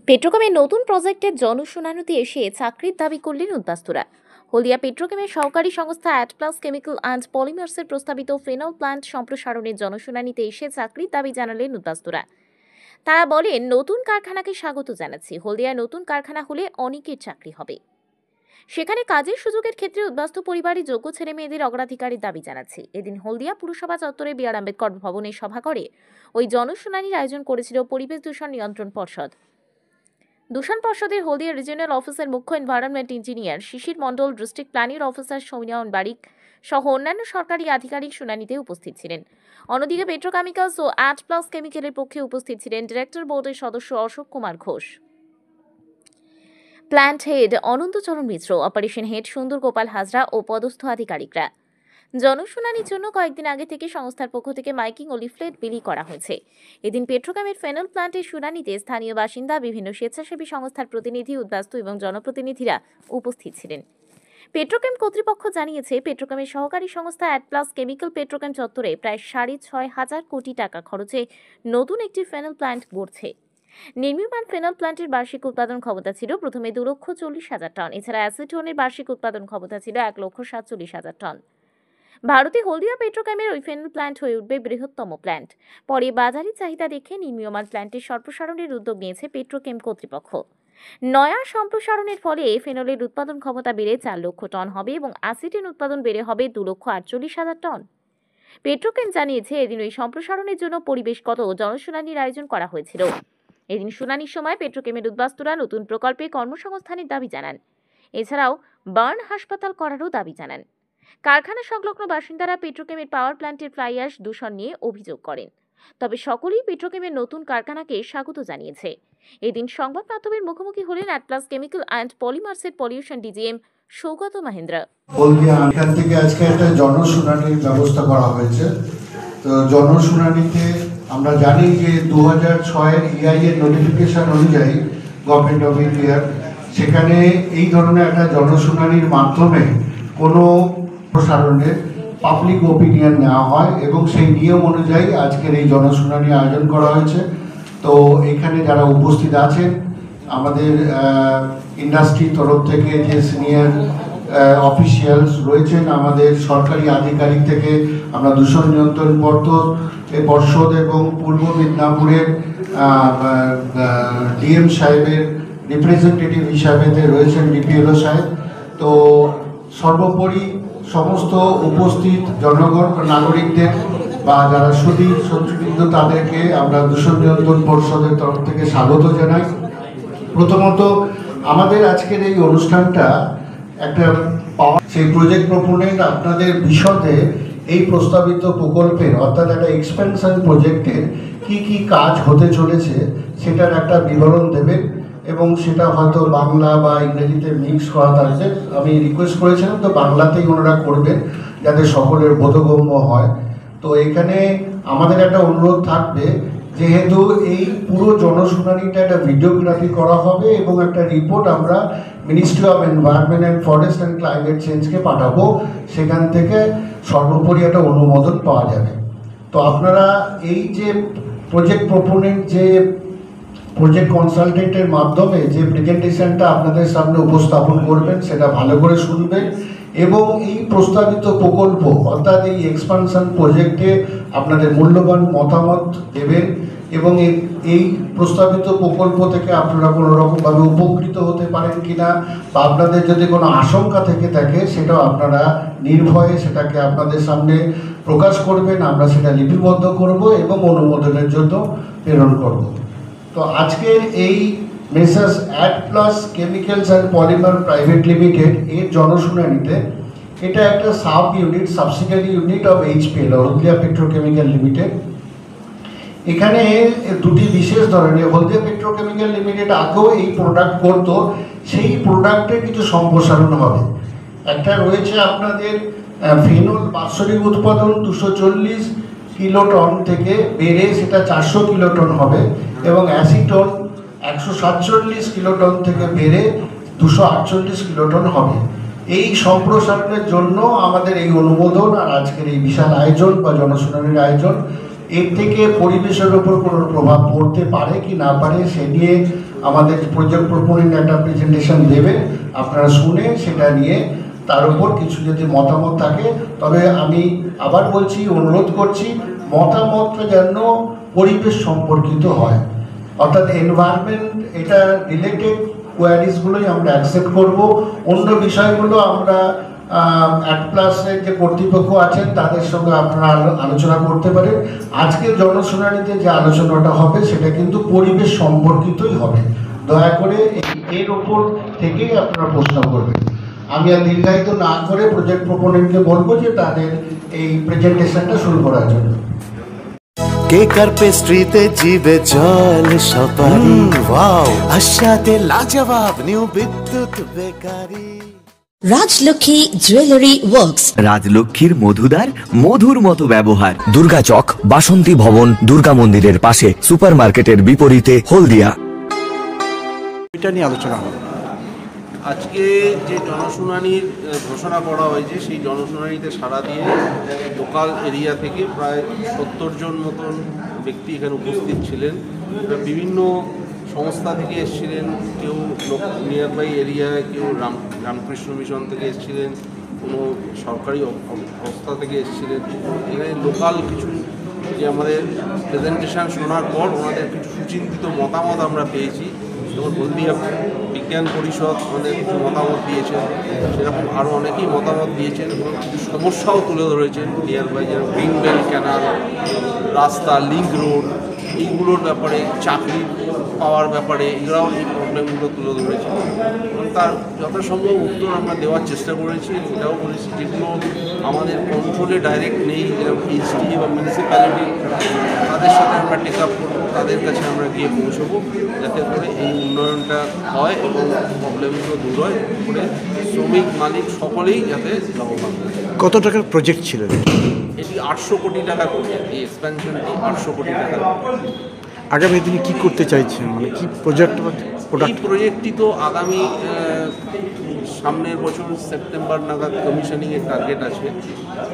পেট্রোকেমের নতুন প্রজেক্টের জনশুনানিতে এসে চাকরির দাবি করলেন উদ্বাস্তুরা। হলদিয়া পেট্রোকেমের সহকারী সংস্থা অ্যাটপ্লাস কেমিক্যাল অ্যান্ড পলিমার্সের প্রস্তাবিত ফেনল প্ল্যান্ট সম্প্রসারণের জনশুনানিতে এসে চাকরির দাবি জানালেন উদ্বাস্তুরা। তারা বলেন, নতুন কারখানাকে স্বাগত জানাচ্ছি। হলদিয়ায় নতুন কারখানা হলে অনেকের চাকরি হবে। সেখানে কাজের সুযোগের ক্ষেত্রে উদ্বাস্তু পরিবারের যোগ্য ছেলে মেয়েদের অগ্রাধিকারের দাবি জানাচ্ছি। এদিন হলদিয়া পুরসভা চত্বরে বি আর আম্বেদকর ভবনে সভা করে ওই জনশুনানির আয়োজন করেছিল পরিবেশ দূষণ নিয়ন্ত্রণ পর্ষদ। দূষণ পর্ষদের হলদিয়া রিজিওনাল অফিসের মুখ্য এনভায়রনমেন্ট ইঞ্জিনিয়ার শিশির মণ্ডল, ডিস্ট্রিক্ট প্ল্যানিং অফিসার সৌমিয়ন বারিক সহ অন্যান্য সরকারি আধিকারিক শুনানিতে উপস্থিত ছিলেন। অন্যদিকে পেট্রোকেমিক্যালস ও অ্যাটপ্লাস কেমিক্যালের পক্ষে উপস্থিত ছিলেন ডিরেক্টর বোর্ডের সদস্য অশোক কুমার ঘোষ, প্ল্যান্ট হেড অনন্তচরণ মিশ্র, অপারেশন হেড সুন্দর গোপাল হাজরা ও পদস্থ আধিকারিকরা। জনশুনানির জন্য কয়েকদিন আগে থেকে সংস্থার পক্ষ থেকে মাইকিং ও লিফলেট বিলি করা হয়েছে। এদিন পেট্রোকেমের ফেনল প্ল্যান্টের শুনানিতে স্থানীয় বাসিন্দা, বিভিন্ন স্বেচ্ছাসেবী সংস্থার প্রতিনিধি, উদ্বাস্তু এবং জনপ্রতিনিধিরা উপস্থিত ছিলেন। পেট্রোকেম কর্তৃপক্ষ জানিয়েছে, পেট্রোকেমের সহকারী সংস্থা অ্যাটপ্লাস কেমিক্যাল পেট্রোকেম চত্বরে প্রায় 6,500 কোটি টাকা খরচে নতুন একটি ফেনল প্ল্যান্ট গড়ছে। নির্মীয়মান ফেনল প্ল্যান্টের বার্ষিক উৎপাদন ক্ষমতা ছিল প্রথমে 2,40,000 টন। এছাড়া অ্যাসিটোনের বার্ষিক উৎপাদন ক্ষমতা ছিল 1,47,000 টন। ভারতে হলদিয়া পেট্রোকেমের ওই ফেনল প্ল্যান্ট হয়ে উঠবে বৃহত্তম প্ল্যান্ট। পরে বাজারি চাহিদা দেখে নির্মীয়মান প্ল্যান্টের সম্প্রসারণের উদ্যোগ নিয়েছে পেট্রোকেম কর্তৃপক্ষ। নয়া সম্প্রসারণের ফলে ফেনলের উৎপাদন ক্ষমতা বেড়ে 4 লক্ষ টন হবে এবং অ্যাসিটিন উৎপাদন বেড়ে হবে 2,48,000 টন। পেট্রোকেম জানিয়েছে, এদিন ওই সম্প্রসারণের জন্য পরিবেশগত জনশুনানির আয়োজন করা হয়েছিল। এদিন শুনানির সময় পেট্রোকেমের উদ্বাস্তুরা নতুন প্রকল্পে কর্মসংস্থানের দাবি জানান। এছাড়াও বার্ন হাসপাতাল করারও দাবি জানান। কারখানা সংলগ্ন বাসিন্দারা পেট্রোকেমের পাওয়ার প্ল্যান্টের ফ্লাই অ্যাশ দূষণ নিয়ে অভিযোগ করেন। তবে সকলেই পেট্রোকেমের নতুন কারখানাকে স্বাগত জানিয়েছে। এদিন সংবাদ মাধ্যমের মুখোমুখি হলেন অ্যাটলাস কেমিক্যাল অ্যান্ড পলিমার্সের পলিউশন ডিজিএম সৌগত মহেন্দ্র। এখান থেকে আজকে একটা জনশুনানির ব্যবস্থা করা হয়েছে। তো জনশুনানিতে আমরা জানি যে 2006-এর EI এর নোটিফিকেশন অনুযায়ী গভর্নমেন্ট অফ ইন্ডিয়ার সেখানে এই ধরনের একটা জনশুনানির মাধ্যমে কোনো প্রসারণের পাবলিক ওপিনিয়ন নেওয়া হয় এবং সেই নিয়ম অনুযায়ী আজকের এই জনশুনানি আয়োজন করা হয়েছে। তো এখানে যারা উপস্থিত আছেন, আমাদের ইন্ডাস্ট্রির তরফ থেকে যে সিনিয়র অফিসিয়ালস রয়েছেন, আমাদের সরকারি আধিকারিক থেকে আমরা দূষণ নিয়ন্ত্রণ পর্ষদ এবং পূর্ব মিদনাপুরের ডিএম সাহেবের রিপ্রেজেন্টেটিভ হিসাবে রয়েছেন ডিপিএলও সাহেব। তো সর্বোপরি সমস্ত উপস্থিত জনগণ, নাগরিকদের বা যারা সতীবৃন্দ তাদেরকে আমরা দূষণ নিয়ন্ত্রণ পর্ষদের তরফ থেকে স্বাগত জানাই। প্রথমত আমাদের আজকের এই অনুষ্ঠানটা একটা সেই প্রজেক্ট প্রপোনেন্ট আপনাদের বিশদে এই প্রস্তাবিত প্রকল্পের অর্থাৎ একটা এক্সপেনশন প্রজেক্টের কি কি কাজ হতে চলেছে সেটার একটা বিবরণ দেবেন এবং সেটা হয়তো বাংলা বা ইংরেজিতে মিক্স করা থাকবে। আমি রিকোয়েস্ট করেছিলাম তো বাংলাতেই ওনারা করবেন যাতে সকলের বোধগম্য হয়। তো এখানে আমাদের একটা অনুরোধ থাকবে, যেহেতু এই পুরো জনশুনানিটা একটা ভিডিওগ্রাফি করা হবে এবং একটা রিপোর্ট আমরা ministry of environment and forest and climate চেঞ্জকে পাঠাবো, সেখান থেকে সর্বোপরি একটা অনুমোদন পাওয়া যাবে। তো আপনারা এই যে প্রজেক্ট প্রপোনেন্ট যে প্রজেক্ট কনসালটেন্টের মাধ্যমে যে প্রেজেন্টেশনটা আপনাদের সামনে উপস্থাপন করবেন সেটা ভালো করে শুনবেন এবং এই প্রস্তাবিত প্রকল্প অর্থাৎ এই এক্সপানশন প্রজেক্টে আপনাদের মূল্যবান মতামত দেবেন এবং এই প্রস্তাবিত প্রকল্প থেকে আপনারা কোনো রকমভাবে উপকৃত হতে পারেন কিনা বা আপনাদের যদি কোনো আশঙ্কা থেকে থাকে সেটাও আপনারা নির্ভয়ে সেটাকে আপনাদের সামনে প্রকাশ করবেন। আমরা সেটা লিপিবদ্ধ করব এবং অনুমোদনের জন্য প্রেরণ করব। তো আজকের এই messrs Atplus chemicals and polymer private limited এর জনশুনানিতে এটা একটা subsidiary unit of HPL, Haldia petrochemical limited. এখানে দুটি বিশেষ ধরনের, হলদিয়া পেট্রোকেমিক্যাল লিমিটেড আগেও এই প্রোডাক্ট করতো, সেই প্রোডাক্টের কিছু সম্প্রসারণ হবে। একটা রয়েছে আপনাদের ফেনল বাৎসরিক উৎপাদন 240 কিলোটন থেকে বেড়ে সেটা 400 কিলোটন হবে এবং অ্যাসিটন 147 কিলোটন থেকে বেড়ে 248 কিলোটন হবে। এই সম্প্রসারণের জন্য আমাদের এই অনুমোদন আর আজকের এই বিশাল আয়োজন বা জনশুনানির আয়োজন। এর থেকে পরিবেশের ওপর কোনো প্রভাব পড়তে পারে কি না পারে সে নিয়ে আমাদের প্রজেক্ট প্রপোনেন্ট একটা প্রেজেন্টেশন দেবে, আপনারা শুনে সেটা নিয়ে তার উপর কিছু যদি মতামত থাকে, তবে আমি আবার বলছি, অনুরোধ করছি মতামতটা যেন পরিবেশ সম্পর্কিত হয়, অর্থাৎ এনভায়রনমেন্ট এটা রিলেটেড কোয়ারিজগুলোই আমরা অ্যাকসেপ্ট করব। অন্য বিষয়গুলো আমরা @+এর যে কর্তৃপক্ষ আছেন তাদের সঙ্গে আপনারা আলোচনা করতে পারেন। আজকের জনশুনানিতে যে আলোচনাটা হবে সেটা কিন্তু পরিবেশ সম্পর্কিতই হবে। দয়া করে এর ওপর থেকেই আপনারা প্রশ্ন করবেন। আমি আর দীর্ঘায়িত না করে প্রজেক্ট প্রপোনেন্টকে বলবো যে তাদের এই প্রেজেন্টেশনটা শুরু করার জন্য। কেক আর পেস্ট্রিতে জিবে জল সপারি, ওয়াও আশাতে লাজবাব নিউ বিদ্যুৎ বেকারি। রাজলক্ষ্মী জুয়েলারি ওয়ার্কস, রাজলক্ষ্মীর মধুদার মধুর মতো ব্যবহার। দুর্গা চক, বাসন্তী ভবন, দুর্গা মন্দিরের পাশে, সুপার মার্কেটের বিপরীতে, হলদিয়া। এটা নিয়ে আলোচনা হবে। আজকে যে জনশুনানির ঘোষণা করা হয়েছে সেই জনশুনানিতে সাড়া দিয়ে লোকাল এরিয়া থেকে প্রায় 70 জন মতন ব্যক্তি এখানে উপস্থিত ছিলেন। বিভিন্ন সংস্থা থেকে এসেছিলেন, কেউ নিয়ারবাই এরিয়ায়, কেউ রামকৃষ্ণ মিশন থেকে এসেছিলেন, কোনো সরকারি সংস্থা থেকে এসেছিলেন। এখানে লোকাল কিছু যে আমাদের প্রেজেন্টেশন শোনার পর ওনাদের কিছু সুচিন্তিত মতামত আমরা পেয়েছি। যেমন হলদিয়া বিজ্ঞান পরিষদ আমাদের কিছু মতামত দিয়েছেন, সেরকম আরও অনেকেই মতামত দিয়েছেন এবং কিছু সমস্যাও তুলে ধরেছেন নিয়ারবাই, যেমন গ্রিন বেল্ট ক্যানাল, রাস্তা, লিঙ্ক রোড, এইগুলোর ব্যাপারে, চাকরি পাওয়ার ব্যাপারে, এগুলোও এই প্রবলেমগুলো তুলে ধরেছে এবং তার যথাসম্ভব উত্তর আমরা দেওয়ার চেষ্টা করেছি। এটাও বলেছি যেগুলো আমাদের কন্ট্রোলে ডাইরেক্ট নেই, যেরকম এইচডি বা মিউনিসিপ্যালিটি, তাদের সাথে আমরা টেক আপ করবো, তাদের কাছে আমরা গিয়ে পৌঁছবো, যাতে করে এই উন্নয়নটা হয় এবং প্রবলেমগুলো দূর হয়, করে শ্রমিক, মালিক সকলেই যাতে লাভবান হয়। কত টাকার প্রজেক্ট ছিল এটি 800 কোটি টাকা প্রজেক্ট। এই এক্সপ্যানশনটি 800 কোটি টাকা। আগামী দিনে কি করতে চাইছেন, মানে কি প্রজেক্ট? এই প্রজেক্টটি তো আগামী সামনের বছর সেপ্টেম্বর নাগাদ কমিশনিংয়ের টার্গেট আছে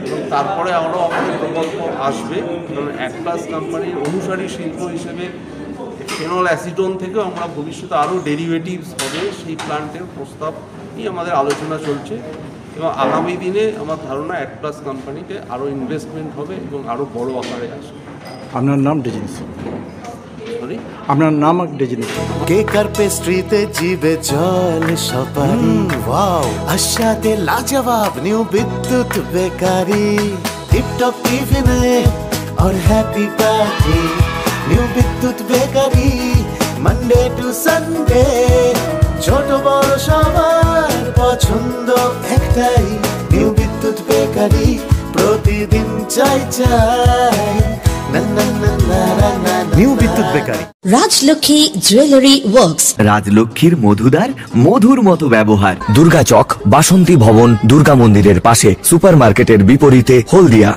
এবং তারপরে আরও আমাদের প্রকল্প আসবে। কারণ @+ কোম্পানির অনুসারী শিল্প হিসেবে ফেনল অ্যাসিটোন থেকেও আমরা ভবিষ্যতে আরও ডেরিভেটিভস হবে, সেই প্ল্যান্টের প্রস্তাব নিয়ে আমাদের আলোচনা চলছে এবং আগামী দিনে আমার ধারণা @+ কোম্পানিতে আরও ইনভেস্টমেন্ট হবে এবং আরও বড় আকারে আসবে। আপনার নাম ডেজিনিস? সরি, আপনার নাম ডেজিনিস। কেক আর পেস্ট্রিতে জিবে জল সপারি, ওয়াও আশাতে লাজবাব নিউ বিদ্যুৎ বেকারি। টিপটপ টিফিনে और हैप्पी पार्टी, নিউ বিদ্যুৎ বেকারি। মানডে টু সানডে ছোট বড় সবার পছন্দ একটাই, নিউ বিদ্যুৎ বেকারি। প্রতিদিন চাই চাই না না না না না, নিউ বিদ্যুৎ বেকারি। রাজলক্ষ্মী জুয়েলারি ওয়ার্কস, রাজলক্ষ্মীর মধুদার মধুর মতো ব্যবহার। দুর্গা চক, বাসন্তী ভবন, দুর্গা মন্দিরের পাশে, সুপার মার্কেটের বিপরীতে, হলদিয়া।